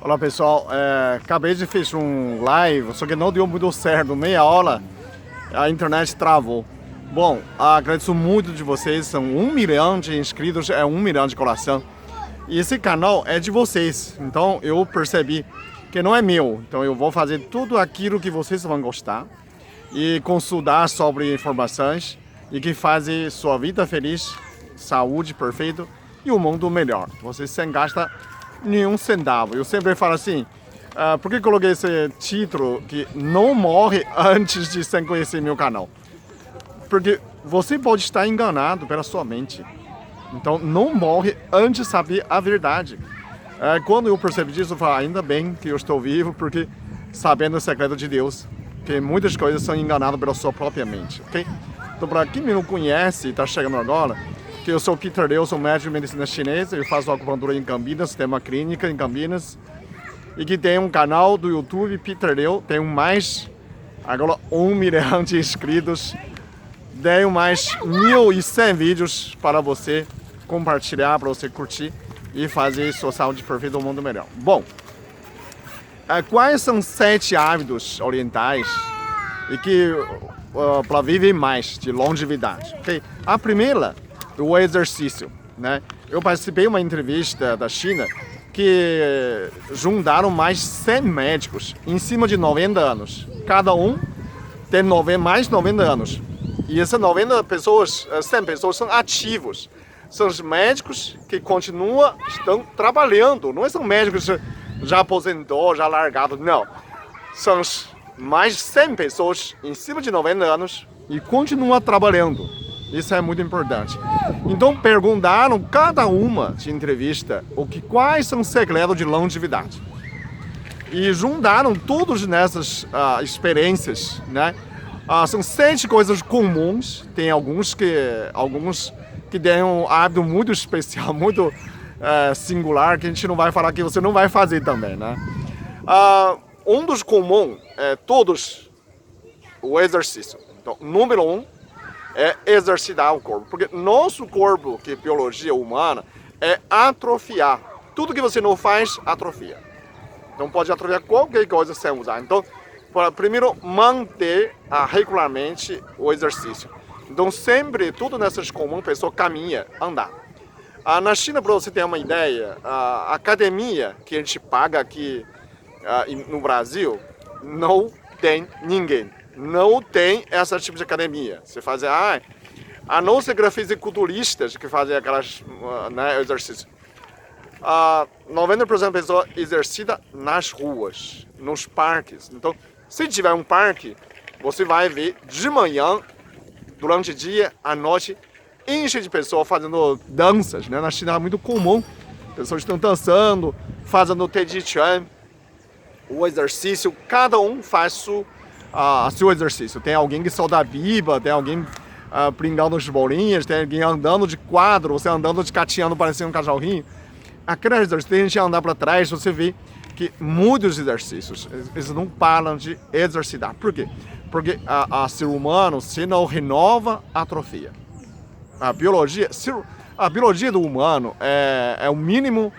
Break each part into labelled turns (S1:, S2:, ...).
S1: Olá pessoal, acabei de fazer um live, só que não deu muito certo, meia hora a internet travou. Bom, agradeço muito de vocês, são 1 milhão de inscritos, 1 milhão de coração. E esse canal é de vocês, então eu percebi que não é meu, então eu vou fazer tudo aquilo que vocês vão gostar e consultar sobre informações e que fazem sua vida feliz, saúde perfeita e um mundo melhor. Você sem gasta nenhum centavo. Eu sempre falo assim, por que coloquei esse título que não morre antes de sem conhecer meu canal? Porque você pode estar enganado pela sua mente. Então não morre antes de saber a verdade. Quando eu percebi disso, eu falei, ainda bem que eu estou vivo, porque sabendo o segredo de Deus, que muitas coisas são enganadas pela sua própria mente. Okay? Então para quem me não conhece e está chegando agora, que eu sou Peter Liu, sou médico de medicina chinesa, eu faço acupuntura em Campinas, tenho uma clínica em Campinas e que tem um canal do YouTube, Peter Liu, tenho mais, agora 1 milhão de inscritos, tenho mais 1.100 vídeos para você compartilhar, para você curtir e fazer sua saúde perfeita do mundo melhor. Bom, quais são 7 hábitos orientais e que para viver mais de longevidade? Okay? A primeira, o exercício, né? Eu participei de uma entrevista da China que juntaram mais 100 médicos em cima de 90 anos. Cada um tem mais de 90 anos. E essas 90 pessoas, 100 pessoas são ativos. São os médicos que continuam, estão trabalhando. Não são médicos que já aposentou, já largado, não. São mais de 100 pessoas em cima de 90 anos e continuam trabalhando. Isso é muito importante. Então perguntaram cada uma de entrevista quais são os segredos de longevidade. E juntaram todos nessas experiências, né? São 7 coisas comuns. Tem alguns que têm um hábito muito especial, muito singular, que a gente não vai falar que você não vai fazer também, né? Um dos comuns é o exercício. Então, número 1 é exercitar o corpo, porque nosso corpo, que é biologia humana, é atrofiar. Tudo que você não faz, atrofia. Então pode atrofiar qualquer coisa sem usar. Então, primeiro, manter regularmente o exercício. Então sempre, tudo nessas comuns, a pessoa caminha, andar. Na China, para você ter uma ideia, a academia que a gente paga aqui no Brasil, não tem ninguém. Não tem esse tipo de academia. Você faz, a não ser fisiculturistas que fazem aquelas exercícios. 90% da pessoa exercita nas ruas, nos parques. Então, se tiver um parque, você vai ver de manhã, durante o dia, à noite, enche de pessoas fazendo danças, né? Na China é muito comum. Pessoas estão dançando, fazendo Tai Chi Chuan, o exercício, cada um faz seu exercício. Tem alguém que solta a biba, tem alguém brincando de bolinhas, tem alguém andando de quadro, você andando de cateando parecendo um cachorrinho. Aquele exercício, tem gente a andar para trás, você vê que muitos exercícios, eles não param de exercitar. Por quê? Porque o ser humano, se não renova, atrofia. A biologia do humano é o mínimo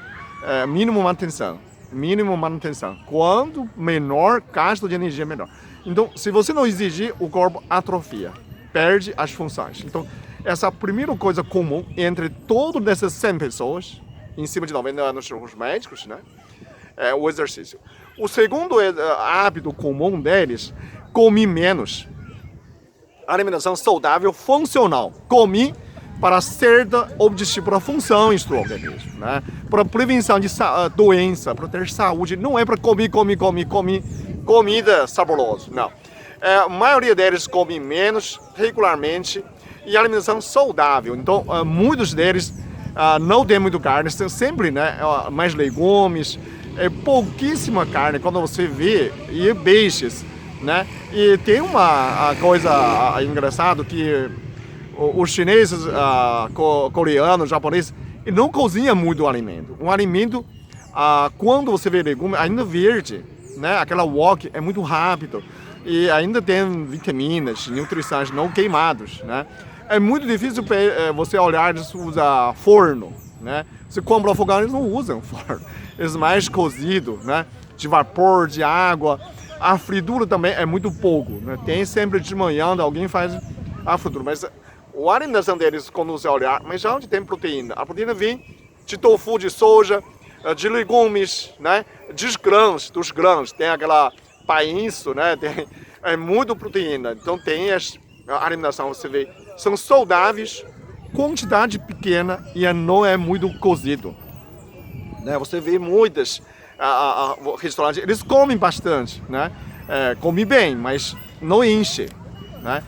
S1: manutenção. Mínimo manutenção. Quanto menor gasto de energia, melhor. Então, se você não exigir, o corpo atrofia, perde as funções. Então, essa é a primeira coisa comum entre todas essas 100 pessoas, em cima de 90 anos, os médicos, né? É o exercício. O segundo hábito comum deles, comer menos. Alimentação saudável, funcional. Comer para certa objetivo, para função em seu organismo, né? Para prevenção de doença, para ter saúde. Não é para comer comida saborosa, não. A maioria deles come menos, regularmente, e alimentação saudável. Então, muitos deles não tem muito carne, tem sempre, né, mais legumes, pouquíssima carne, quando você vê, e peixes, né? E tem uma coisa engraçada que os chineses, coreanos, japoneses, não cozinham muito o alimento. Um alimento, quando você vê legume, ainda verde, né? Aquela wok é muito rápido e ainda tem vitaminas, nutrientes não queimados, né? É muito difícil você olhar e usar forno, né? Você compra o fogão, eles não usam forno. Eles mais cozido, né? De vapor, de água. A fritura também é muito pouco, né? Tem sempre de manhã, alguém faz a fritura. Mas a alimentação deles, quando você olhar, mas onde tem proteína? A proteína vem de tofu, de soja, de legumes, né? Dos grãos. Tem aquela painço, né? É muito proteína. Então tem a alimentação, você vê, são saudáveis, quantidade pequena e não é muito cozido. Né? Você vê muitas restaurantes, eles comem bastante, né? Comem bem, mas não enche, né?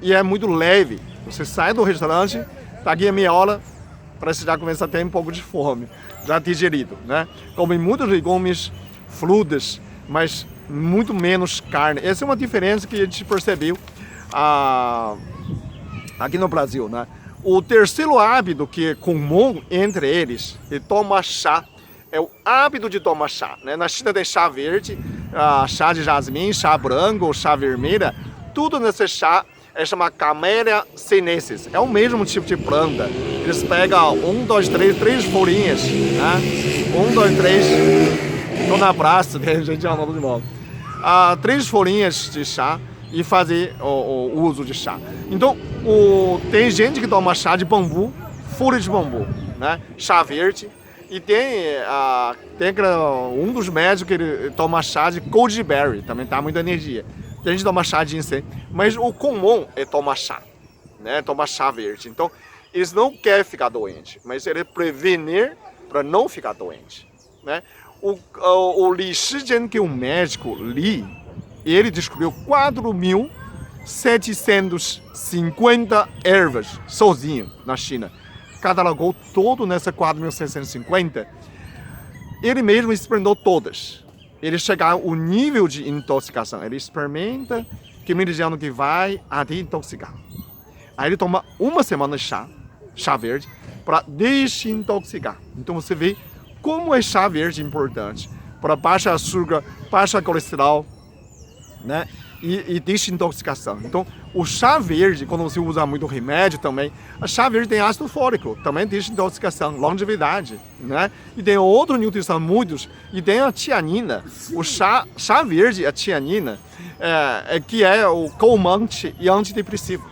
S1: E é muito leve. Você sai do restaurante, daqui a meia hora, parece que já começa a ter um pouco de fome, já digerido, né? Comem muitos legumes, frutas, mas muito menos carne. Essa é uma diferença que a gente percebeu aqui no Brasil, né? O terceiro hábito que é comum entre eles é tomar chá. É o hábito de tomar chá, né? Na China tem chá verde, chá de jasmim, chá branco, chá vermelha. Tudo nesse chá é chamado Camellia sinensis. É o mesmo tipo de planta. Eles pegam 1, 2, 3, 3 folhinhas, né? 1, 2, 3. Estou na praça, tem gente andando de moto. 3 folhinhas de chá e fazer o uso de chá. Então, tem gente que toma chá de bambu, folha de bambu, né? Chá verde. E tem um dos médicos que ele toma chá de goji-berry, também dá muita energia. Tem gente que toma chá de ginseng, mas o comum é tomar chá, né? Tomar chá verde. Então, eles não querem ficar doentes, mas ele prevenir para não ficar doente, né? O Li Shijian, que é um médico, ele descobriu 4.750 ervas sozinho na China. Catalogou todo nessa 4.650. Ele mesmo experimentou todas. Ele chega ao nível de intoxicação. Ele experimenta que mediano que vai até intoxicar. Aí ele toma uma semana de chá verde, para desintoxicar. Então você vê como é chá verde importante para baixa açúcar, baixa colesterol, né? E desintoxicação. Então, o chá verde, quando você usa muito remédio também, a chá verde tem ácido fólico, também desintoxicação, longevidade, né? E tem outro nutrição muitos, e tem a tianina. O chá verde, a tianina, que é o calmante e antidepressivo.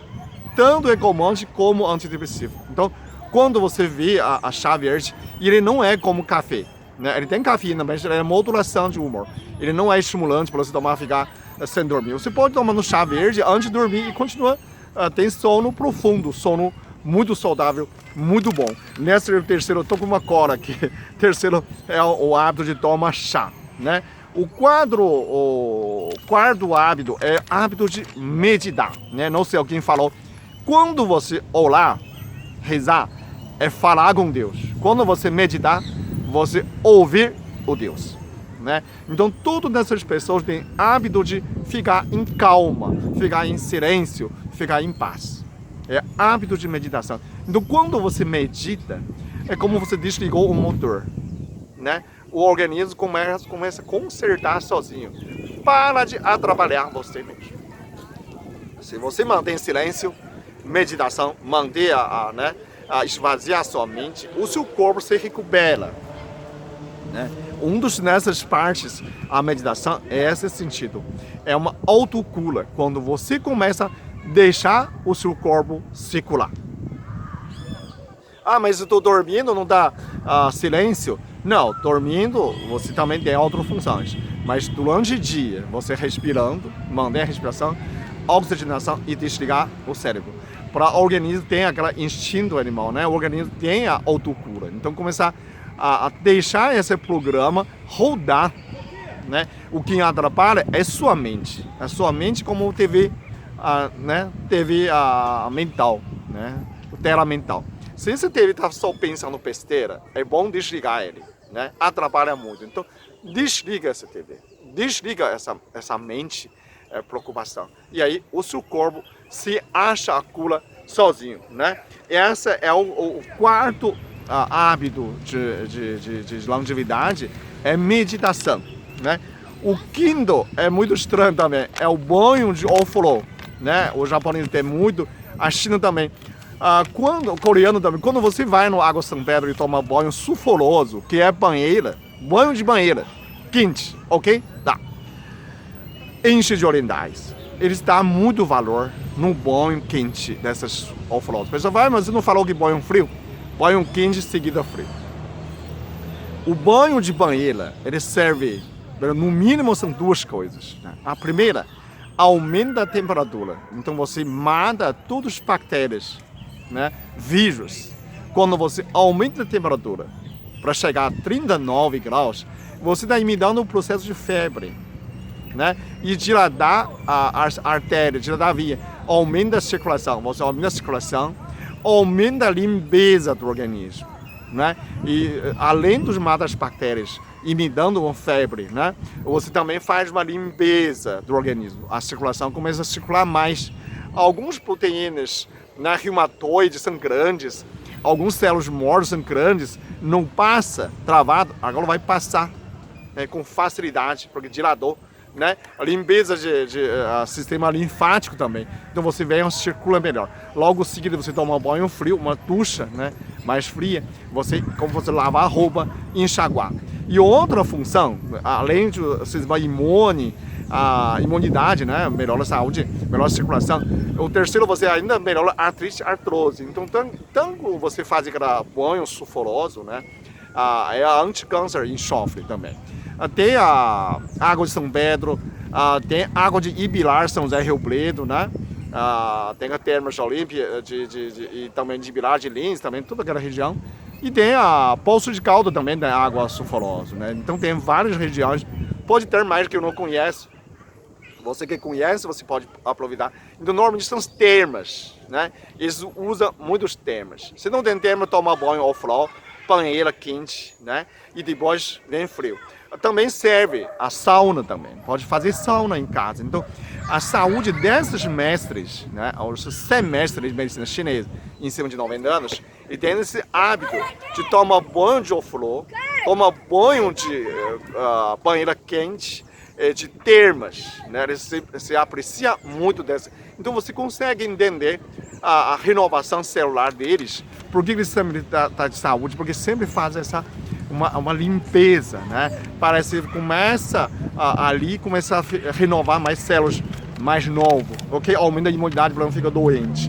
S1: Tanto é calmante como antidepressivo. Então, quando você vê a chá verde, ele não é como café, né? Ele tem cafeína, mas ele é modulação de humor. Ele não é estimulante para você tomar e ficar sem dormir. Você pode tomar no chá verde antes de dormir e continua. Tem sono profundo, sono muito saudável, muito bom. Nesse terceiro, eu tô com uma cora aqui. Terceiro é o hábito de tomar chá, né? O quarto hábito é hábito de meditar, né? Não sei quem falou. Quando você orar, rezar, é falar com Deus. Quando você meditar, você ouvir o Deus, né? Então, todas essas pessoas têm hábito de ficar em calma, ficar em silêncio, ficar em paz. É hábito de meditação. Então, quando você medita, é como você desligou o motor, né? O organismo começa a consertar sozinho. Para de atrapalhar você mesmo. Se você mantém silêncio, meditação, manter esvaziar sua mente, o seu corpo se recupera, né? Nessas partes, a meditação é esse sentido. É uma autocura, quando você começa a deixar o seu corpo circular. Mas eu estou dormindo, não dá silêncio? Não, dormindo você também tem outras funções. Mas durante o dia, você respirando, manter a respiração, oxigenação e desligar o cérebro. Para o organismo tem aquele instinto animal, né? O organismo tem a autocura. Então começar a deixar esse programa rodar, né? O que atrapalha é sua mente. A sua mente como TV, né? TV mental, né? Tela mental. Se esse TV está só pensando besteira, é bom desligar ele, né? Atrapalha muito. Então desliga essa TV, desliga essa mente, preocupação. E aí o seu corpo se acha a cura sozinho, né? Esse é o quarto hábito de longevidade, é meditação, né? O quinto é muito estranho também, é o banho de ofurô, né? O japonês tem muito, a China também. Quando, o coreano também, quando você vai no Água São Pedro e toma banho sulfuroso, que é banheira, banho de banheira, quente, ok? Tá. Enche de orientais. Eles dão muito valor no banho quente dessas sulfurosas. A pessoa vai, mas você não falou que banho frio? Banho quente seguida frio. O banho de banheira, ele serve, no mínimo são duas coisas. Né? A primeira, aumenta a temperatura. Então você mata todas as bactérias, né? Vírus. Quando você aumenta a temperatura para chegar a 39 graus, você está imitando o processo de febre. Né? E dilatar a artéria, dilatar a via, aumenta a circulação. Você aumenta a circulação, aumenta a limpeza do organismo. Né? E além dos matar as bactérias, imitando uma febre, né? Você também faz uma limpeza do organismo. A circulação começa a circular mais. Algumas proteínas, né, reumatoides são grandes, alguns células mortas são grandes, não passa travado, agora vai passar, né, com facilidade, porque dilatou. Né? A limpeza de sistema linfático também. Então você vem, circula melhor. Logo em seguida você toma um banho frio, uma ducha, né, mais fria, como você lavar a roupa e enxaguar. E outra função, além do sistema imune, a imunidade, né, melhora a saúde, melhora a circulação. O terceiro, você ainda melhora a artrite e artrose. Então, tanto você faz aquele banho sulfuroso, né, é a anti-câncer e enxofre também. Tem a água de São Pedro, tem água de Ibilar, São José Rio Preto, né? Tem a Termas de Olímpia e também de Ibilar, de Lins, também toda aquela região. E tem a Poço de Caldo também, da água sulfurosa, né? Então tem várias regiões, pode ter mais que eu não conheço. Você que conhece, você pode aproveitar. Então normalmente são as termas, né? Eles usam muitos termas. Se não tem terma, toma banho ao flor, banheira quente, né? E depois vem frio. Também serve a sauna também, pode fazer sauna em casa. Então, a saúde desses mestres, né, os semestres de medicina chinesa, em cima de 90 anos, e tem esse hábito de tomar banho de flor, tomar banho de banheira quente, de termas, né, eles se aprecia muito dessa. Então, você consegue entender a renovação celular deles, por que eles sempre estão de saúde, porque sempre fazem uma limpeza, né? Parece que começa começa a renovar mais células mais novo, ok? Aumenta a imunidade para não ficar doente.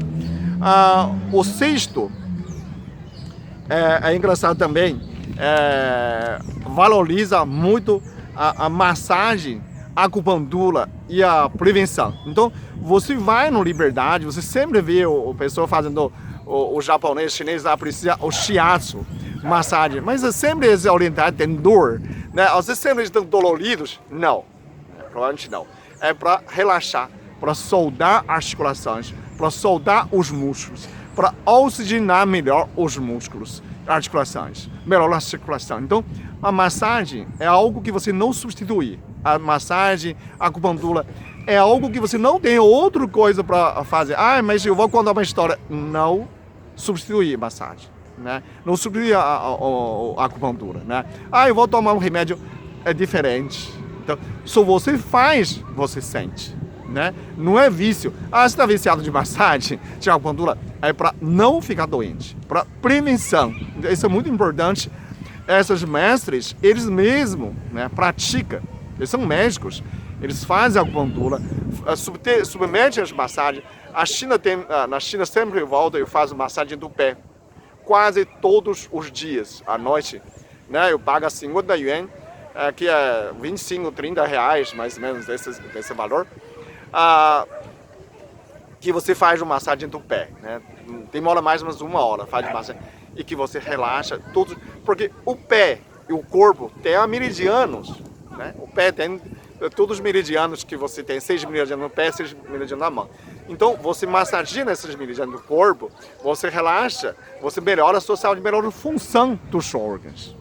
S1: O sexto é engraçado também, valoriza muito a massagem, a acupuntura e a prevenção. Então, você vai no Liberdade, você sempre vê o pessoal fazendo, o japonês, chinês aprecia o shiatsu, massagem, mas sempre esse orientais têm dor, né? Vocês sempre estão doloridos? Não, provavelmente não. É para relaxar, para soldar articulações, para soldar os músculos, para oxigenar melhor os músculos, articulações, melhorar a circulação. Então, a massagem é algo que você não substitui. A massagem, a acupuntura é algo que você não tem outra coisa para fazer. Mas eu vou contar uma história. Não substituir massagem. Né? Não substitui a acupuntura, né? Eu vou tomar um remédio, é diferente. Então, se você faz, você sente, né? Não é vício. Você está viciado de massagem, de acupuntura, é para não ficar doente, para prevenção. Isso é muito importante. Esses mestres, eles mesmos, né, praticam. Eles são médicos, eles fazem acupuntura, submetem as massagens. Na China sempre volta e faz massagem do pé. Quase todos os dias, à noite, né? Eu pago 50 yuan, que é 25, 30 reais, mais ou menos, desse valor, que você faz uma massagem do pé, né? Demora mais ou menos 1 hora, faz massagem, e que você relaxa, porque o pé e o corpo tem meridianos, né? O pé tem todos os meridianos que você tem, 6 meridianos no pé, 6 meridianos na mão. Então, você massageia nesses meridianos do corpo, você relaxa, você melhora a sua saúde, melhora a função dos órgãos,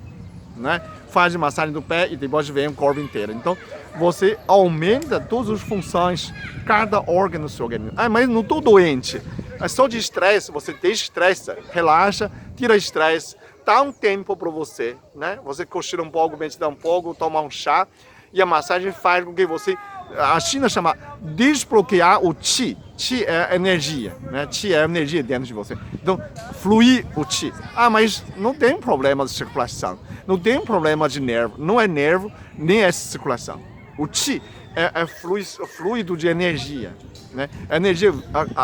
S1: né? Faz massagem do pé e depois vem o corpo inteiro. Então, você aumenta todas as funções, cada órgão do seu organismo. Mas não estou doente. É só de estresse, você desestressa, relaxa, tira estresse, dá um tempo para você, né? Você cochila um pouco, medita um pouco, toma um chá, e a massagem faz com que você A China chama desbloquear o Qi. Qi é energia, né? Qi é energia dentro de você. Então, fluir o Qi. Ah, mas não tem problema de circulação. Não tem problema de nervo. Não é nervo, nem é circulação. O Qi é fluido de energia, né? Energia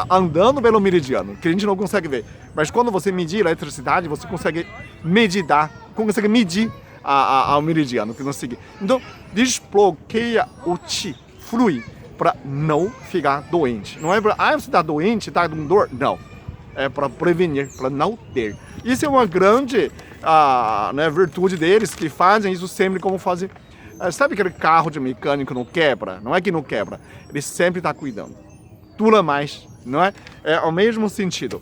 S1: andando pelo meridiano, que a gente não consegue ver. Mas quando você medir eletricidade, você consegue medir ao meridiano que não segue. Então, desbloqueia o Qi, flui, para não ficar doente. Não é para, você está doente, está com dor. Não. É para prevenir, para não ter. Isso é uma grande né, virtude deles, que fazem isso sempre como fazem. Sabe aquele carro de mecânico que não quebra? Não é que não quebra, ele sempre está cuidando. Dura mais, não é? É o mesmo sentido.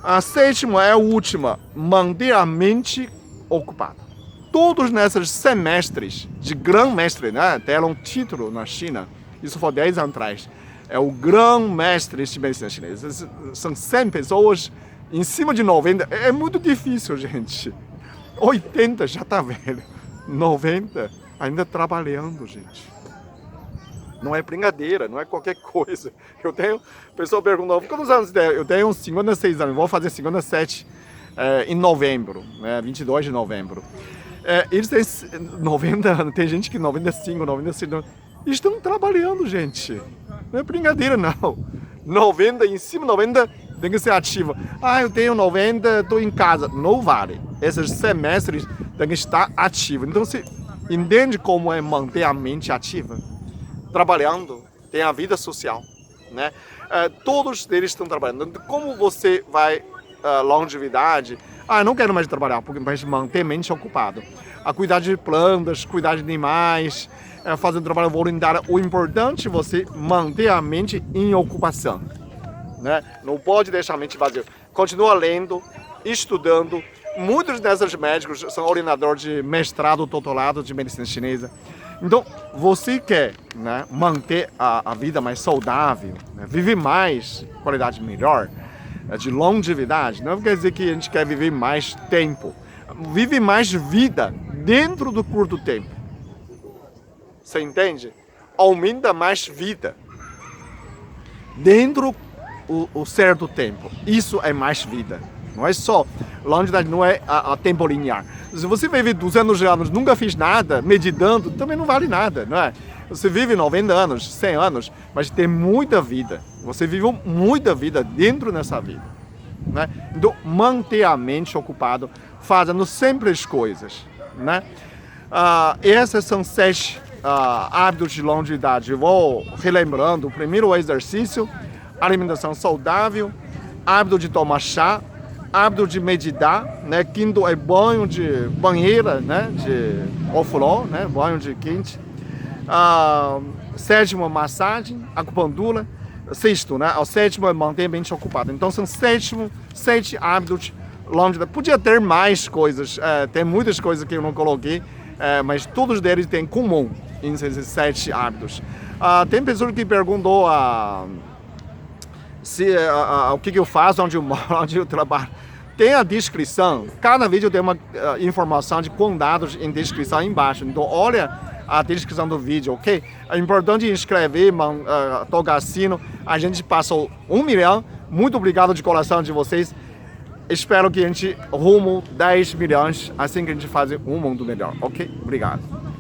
S1: A sétima é a última, manter a mente ocupada. Todos nesses semestres de grão-mestre, né? Deram um título na China, isso foi 10 anos atrás. É o grão-mestre de medicina chinesa. São 100 pessoas, em cima de 90. É muito difícil, gente. 80 já está velho. 90 ainda trabalhando, gente. Não é brincadeira, não é qualquer coisa. Pessoa perguntou, quantos anos tem? Eu tenho uns 56 anos, vou fazer 57 em novembro, 22 de novembro. Eles têm 90 anos, tem gente que 95, 96 anos. Eles estão trabalhando, gente. Não é brincadeira, não. 90, em cima de 90, tem que ser ativa. Ah, eu tenho 90, estou em casa. Não vale. Esses semestres tem que estar ativo. Então, você entende como é manter a mente ativa? Trabalhando, tem a vida social, né? Todos eles estão trabalhando. Como você vai longevidade? Ah, não quero mais trabalhar, porque vai manter a mente ocupada. A cuidar de plantas, cuidar de animais, fazer trabalho voluntário. O importante é você manter a mente em ocupação, né? Não pode deixar a mente vazia. Continua lendo, estudando. Muitos desses médicos são orientadores de mestrado, doutorado de medicina chinesa. Então, você quer, né, manter a vida mais saudável, né, viver mais, qualidade melhor, de longevidade, não quer dizer que a gente quer viver mais tempo. Vive mais vida dentro do curto tempo. Você entende? Aumenta mais vida dentro o certo tempo. Isso é mais vida. Não é só, longevidade não é a tempo linear. Se você vive 200 anos, nunca fez nada, meditando, também não vale nada, não é? Você vive 90 anos, 100 anos, mas tem muita vida. Você viveu muita vida dentro dessa vida, né? Então, manter a mente ocupada, fazendo sempre as coisas, né? Esses são 7 hábitos de longevidade. Eu vou relembrando. O primeiro, o exercício, alimentação saudável, hábito de tomar chá, hábito de meditar, né? Quinto é banho de banheira, né? De ofurô, né? Banho de quente. Sétimo, massagem, acupuntura. Sexto, né? O sétimo é manter a mente ocupada. Então são 7 hábitos longe. Podia ter mais coisas, tem muitas coisas que eu não coloquei, mas todos eles têm em comum esses 7 hábitos. Tem pessoas que perguntou o que eu faço, onde eu moro, onde eu trabalho. Tem a descrição, cada vídeo tem uma informação de contatos em descrição embaixo. Então olha a descrição do vídeo, ok? É importante inscrever, tocar sino. A gente passou 1 milhão. Muito obrigado de coração de vocês. Espero que a gente rumo 10 milhões assim que a gente faz um mundo melhor, ok? Obrigado.